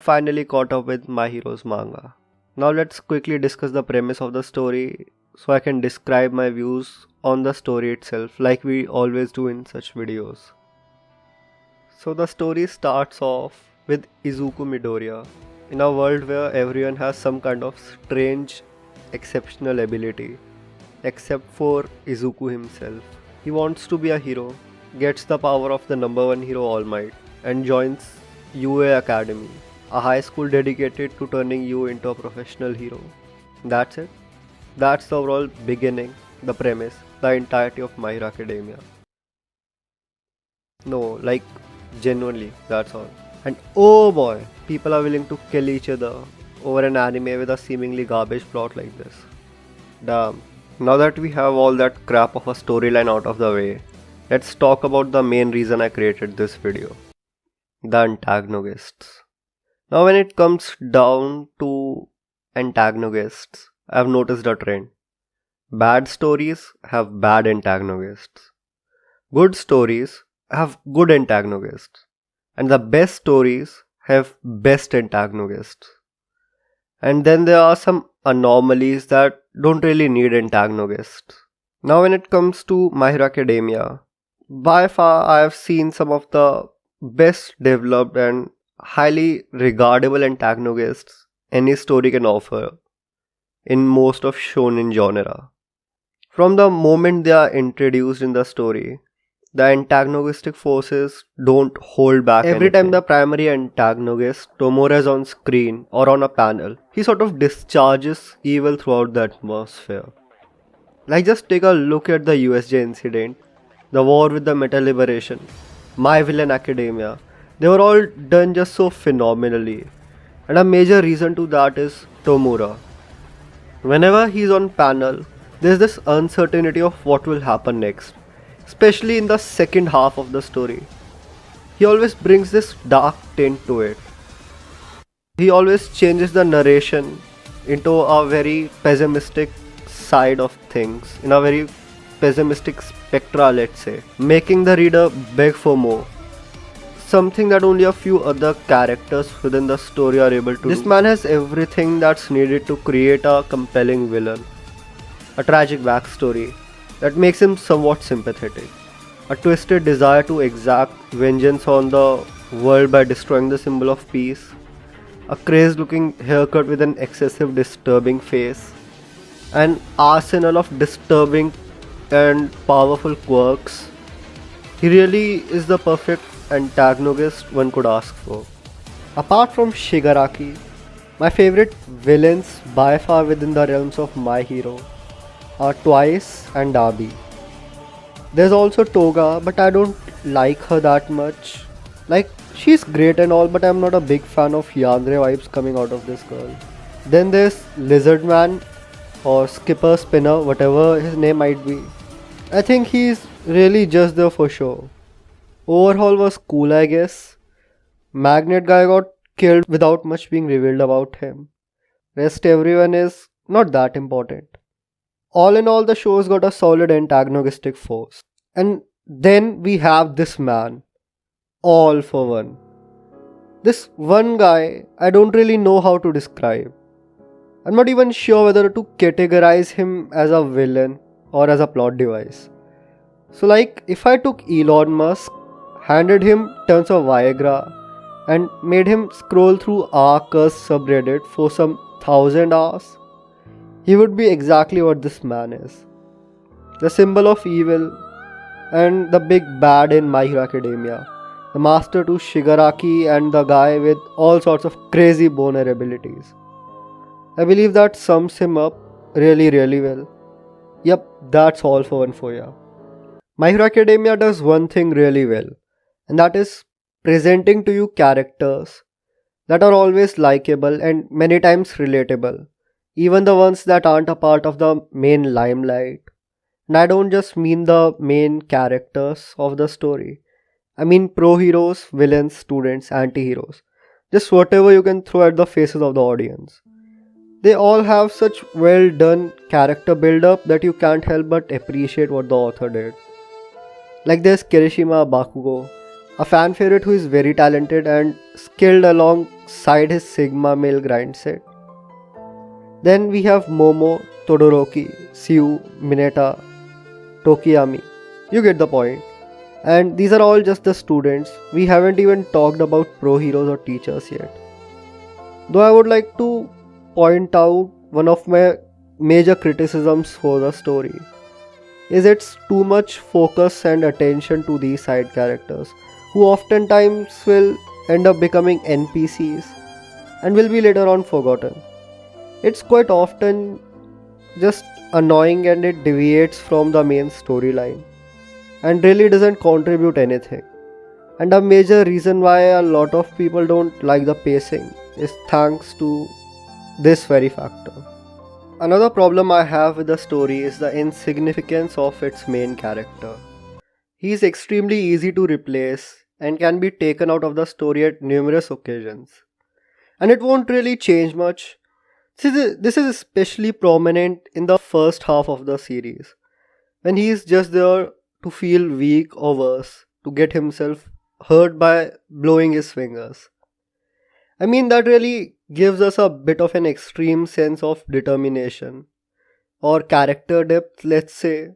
Finally caught up with My Hero's manga. Now let's quickly discuss the premise of the story so I can describe my views on the story itself like we always do in such videos. So the story starts off with Izuku Midoriya in a world where everyone has some kind of strange, exceptional ability except for Izuku himself. He wants to be a hero, gets the power of the number one hero All Might, and joins UA Academy, a high school dedicated to turning you into a professional hero. That's it. That's the overall beginning, the premise, the entirety of My Hero Academia. No, like genuinely, that's all. And oh boy, people are willing to kill each other over an anime with a seemingly garbage plot like this. Damn. Now that we have all that crap of a storyline out of the way, let's talk about the main reason I created this video. The antagonists. Now when it comes down to antagonists, I have noticed a trend. Bad stories have bad antagonists. Good stories have good antagonists. And the best stories have best antagonists. And then there are some anomalies that don't really need antagonists. Now when it comes to My Hero Academia, by far I have seen some of the best developed and highly regardable antagonists any story can offer in most of shonen genre. From the moment they are introduced in the story, the antagonistic forces don't hold back. Every time the primary antagonist, Tomura, is on screen or on a panel, he sort of discharges evil throughout the atmosphere. Like just take a look at the USJ incident, the war with the Metal Liberation, My Villain Academia. They were all done just so phenomenally. And a major reason to that is Tomura. Whenever he's on panel, there's this uncertainty of what will happen next. Especially in the second half of the story. He always brings this dark tint to it. He always changes the narration into a very pessimistic side of things, in a very pessimistic spectra, let's say, making the reader beg for more. Something that only a few other characters within the story are able to do. This man has everything that's needed to create a compelling villain. A tragic backstory that makes him somewhat sympathetic. A twisted desire to exact vengeance on the world by destroying the symbol of peace. A crazed looking haircut with an excessive disturbing face. An arsenal of disturbing and powerful quirks. He really is the perfect antagonist one could ask for. Apart from Shigaraki, my favorite villains by far within the realms of My Hero are Twice and Darby. There's also Toga, but I don't like her that much. Like, she's great and all, but I'm not a big fan of Yandere vibes coming out of this girl. Then there's Lizard Man or Skipper Spinner, whatever his name might be. I think he's really just there for show. Overhaul was cool, I guess. Magnet guy got killed without much being revealed about him. Rest everyone is not that important. All in all, the show's got a solid antagonistic force. And then we have this man. All for one. This one guy, I don't really know how to describe. I'm not even sure whether to categorize him as a villain or as a plot device. So like, if I took Elon Musk, handed him tons of Viagra, and made him scroll through our cursed subreddit for some 1,000 hours, he would be exactly what this man is. The symbol of evil and the big bad in My Hero Academia. The master to Shigaraki and the guy with all sorts of crazy boner abilities. I believe that sums him up really well. Yep, that's all for one for ya. My Hero Academia does one thing really well, and that is presenting to you characters that are always likable and many times relatable. Even the ones that aren't a part of the main limelight. And I don't just mean the main characters of the story. I mean pro-heroes, villains, students, anti-heroes. Just whatever you can throw at the faces of the audience. They all have such well done character build-up that you can't help but appreciate what the author did. Like there's Kirishima Bakugo. A fan favorite who is very talented and skilled alongside his Sigma male grind set. Then we have Momo, Todoroki, Siu, Mineta, Tokiyami. You get the point. And these are all just the students. We haven't even talked about pro heroes or teachers yet. Though I would like to point out one of my major criticisms for the story is its too much focus and attention to these side characters who oftentimes will end up becoming NPCs and will be later on forgotten. It's quite often just annoying and it deviates from the main storyline and really doesn't contribute anything. And a major reason why a lot of people don't like the pacing is thanks to this very factor. Another problem I have with the story is the insignificance of its main character. He is extremely easy to replace and can be taken out of the story at numerous occasions. And it won't really change much. This is especially prominent in the first half of the series, when he is just there to feel weak or worse, to get himself hurt by blowing his fingers. I mean, that really gives us a bit of an extreme sense of determination or character depth, let's say.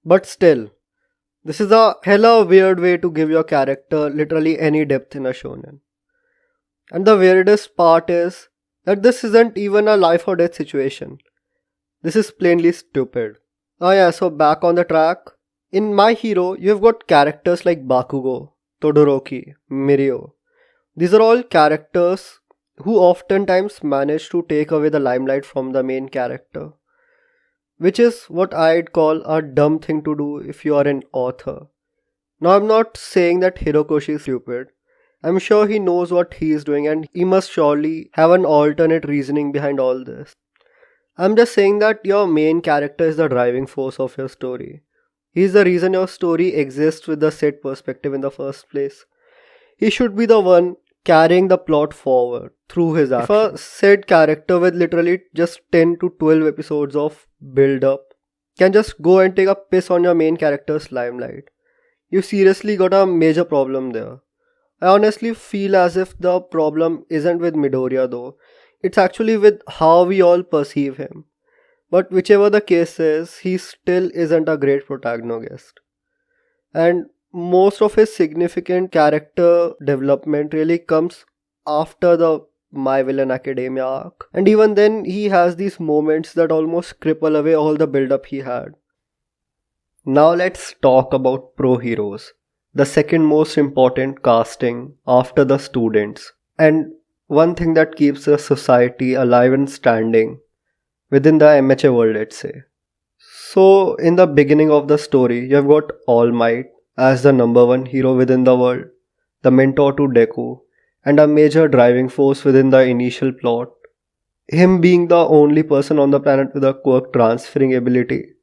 But still, this is a hella weird way to give your character literally any depth in a shonen. And the weirdest part is that this isn't even a life or death situation. This is plainly stupid. Oh yeah, so back on the track. In My Hero, you've got characters like Bakugo, Todoroki, Mirio. These are all characters who oftentimes manage to take away the limelight from the main character, which is what I'd call a dumb thing to do if you are an author. Now, I'm not saying that Hirokoshi is stupid. I'm sure he knows what he is doing and he must surely have an alternate reasoning behind all this. I'm just saying that your main character is the driving force of your story. He is the reason your story exists with the set perspective in the first place. He should be the one carrying the plot forward through his actions. If a said character with literally just 10 to 12 episodes of build up can just go and take a piss on your main character's limelight, you seriously got a major problem there. I honestly feel as if the problem isn't with Midoriya though, it's actually with how we all perceive him. But whichever the case is, he still isn't a great protagonist. And most of his significant character development really comes after the My Villain Academia arc. And even then, he has these moments that almost cripple away all the build-up he had. Now let's talk about pro heroes, the second most important casting after the students, and one thing that keeps the society alive and standing within the MHA world, let's say. So, in the beginning of the story, you've got All Might as the number one hero within the world, the mentor to Deku, and a major driving force within the initial plot. Him being the only person on the planet with a quirk transferring ability,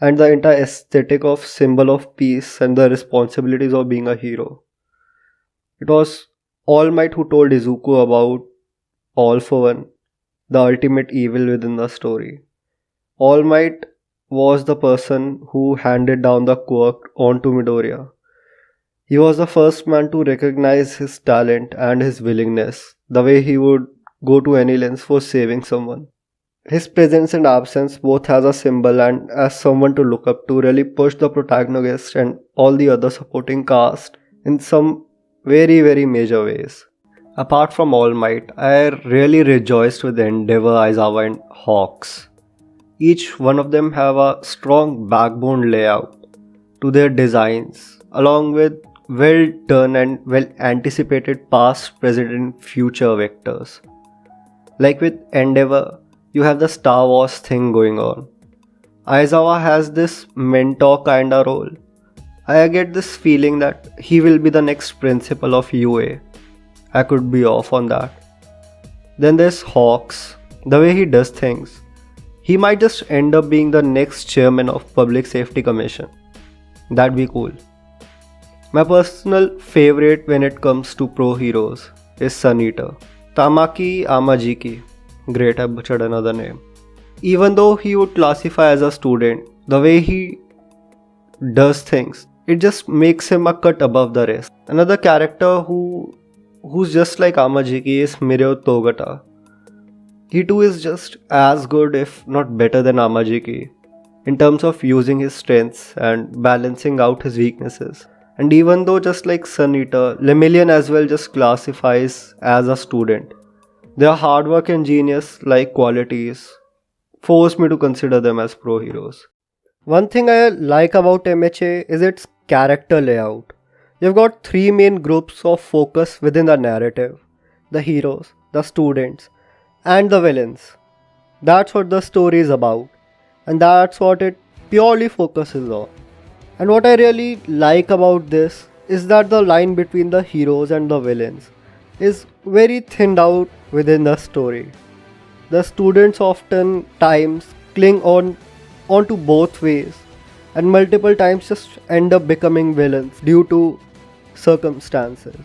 and the entire aesthetic of symbol of peace and the responsibilities of being a hero. It was All Might who told Izuku about All for One, the ultimate evil within the story. All Might was the person who handed down the quirk onto Midoriya. He was the first man to recognize his talent and his willingness, the way he would go to any lengths for saving someone. His presence and absence both as a symbol and as someone to look up to really pushed the protagonist and all the other supporting cast in some very major ways. Apart from All Might, I really rejoiced with Endeavor, Aizawa and Hawks. Each one of them have a strong backbone layout to their designs, along with well done and well anticipated past, present and future vectors. Like with Endeavor, you have the Star Wars thing going on. Aizawa has this mentor kinda role. I get this feeling that he will be the next principal of UA. I could be off on that. Then there's Hawks. The way he does things, he might just end up being the next chairman of Public Safety Commission. That'd be cool. My personal favorite when it comes to pro heroes is Sun Eater. Tamaki Amajiki. Great, I butchered another name. Even though he would classify as a student, the way he does things, it just makes him a cut above the rest. Another character who's just like Amajiki is Mireo Togata. He too is just as good, if not better than Amajiki, in terms of using his strengths and balancing out his weaknesses. And even though, just like Sun Eater, Lemillion as well just classifies as a student, their hard work and genius like qualities force me to consider them as pro heroes. One thing I like about MHA is its character layout. You've got three main groups of focus within the narrative: the heroes, the students, and the villains. That's what the story is about, and that's what it purely focuses on. And what I really like about this is that the line between the heroes and the villains is very thinned out within the story. The students often times cling onto both ways, and multiple times just end up becoming villains due to circumstances.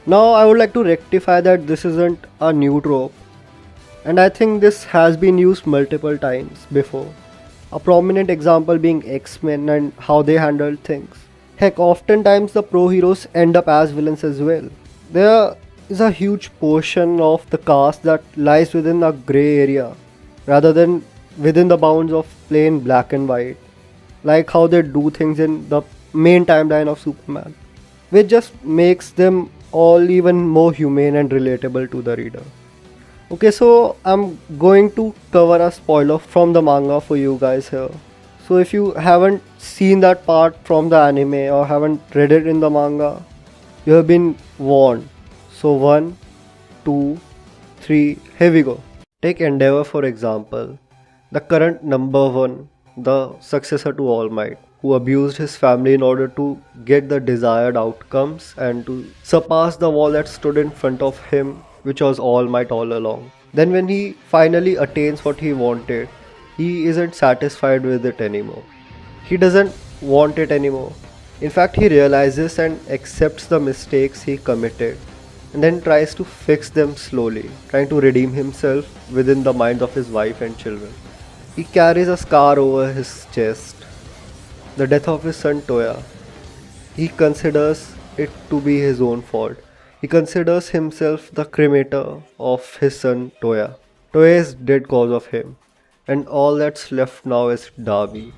Now I would like to rectify that this isn't a new trope, and I think this has been used multiple times before. A prominent example being X-Men and how they handled things. Heck, oftentimes the pro heroes end up as villains as well. There is a huge portion of the cast that lies within a grey area rather than within the bounds of plain black and white, like how they do things in the main timeline of Superman, which just makes them all even more humane and relatable to the reader. Okay, so I'm going to cover a spoiler from the manga for you guys here. So if you haven't seen that part from the anime or haven't read it in the manga, you have been warned. So 1, 2, 3, here we go. Take Endeavor for example, the current number 1, the successor to All Might, who abused his family in order to get the desired outcomes and to surpass the wall that stood in front of him, which was All Might all along. Then when he finally attains what he wanted, he isn't satisfied with it anymore. He doesn't want it anymore. In fact, he realizes and accepts the mistakes he committed and then tries to fix them slowly, trying to redeem himself within the minds of his wife and children. He carries a scar over his chest, the death of his son Toya. He considers it to be his own fault. He considers himself the cremator of his son Toya. Toya is dead cause of him, and all that's left now is Darby.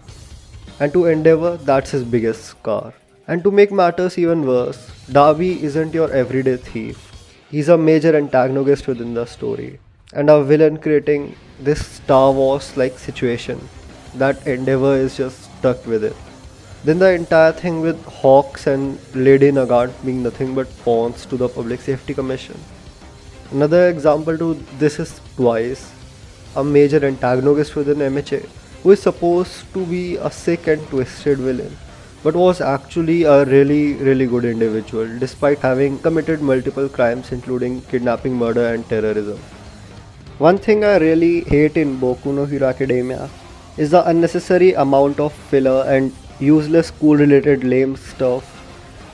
And to Endeavor, that's his biggest scar. And to make matters even worse, Darby isn't your everyday thief. He's a major antagonist within the story, and a villain creating this Star Wars like situation that Endeavor is just stuck with it. Then the entire thing with Hawks and Lady Nagant being nothing but pawns to the Public Safety Commission. Another example to this is Twice, a major antagonist within MHA, who is supposed to be a sick and twisted villain, but was actually a really good individual despite having committed multiple crimes including kidnapping, murder and terrorism. One thing I really hate in Boku no Hero Academia is the unnecessary amount of filler and useless school related lame stuff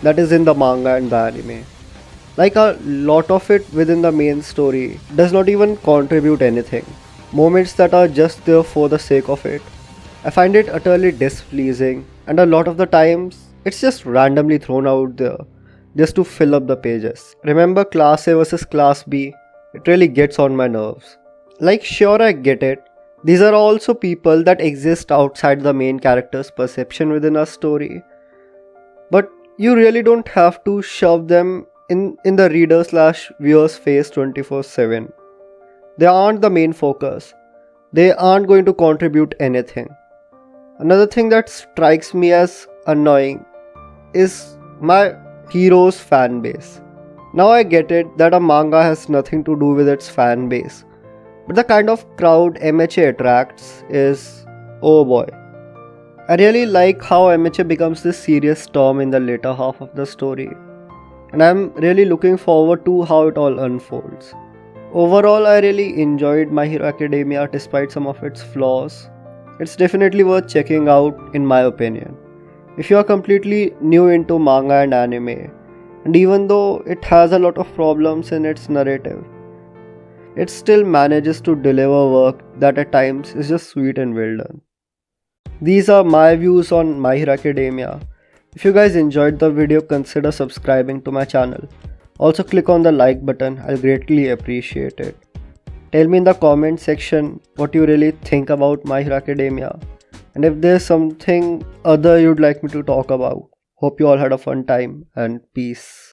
that is in the manga and the anime. Like a lot of it within the main story does not even contribute anything. Moments that are just there for the sake of it. I find it utterly displeasing, and a lot of the times it's just randomly thrown out there just to fill up the pages. Remember Class A versus Class B? It really gets on my nerves. Like, sure, I get it. These are also people that exist outside the main character's perception within a story. But you really don't have to shove them in the reader/viewer's face 24/7. They aren't the main focus. They aren't going to contribute anything. Another thing that strikes me as annoying is my hero's fan base. Now I get it that a manga has nothing to do with its fan base, but the kind of crowd MHA attracts is, oh boy. I really like how MHA becomes this serious storm in the later half of the story, and I'm really looking forward to how it all unfolds. Overall, I really enjoyed My Hero Academia despite some of its flaws. It's definitely worth checking out in my opinion. If you are completely new into manga and anime, and even though it has a lot of problems in its narrative, it still manages to deliver work that at times is just sweet and well done. These are my views on My Hero Academia. If you guys enjoyed the video, consider subscribing to my channel. Also click on the like button, I'll greatly appreciate it. Tell me in the comment section what you really think about My Hero Academia, and if there's something other you'd like me to talk about. Hope you all had a fun time, and peace.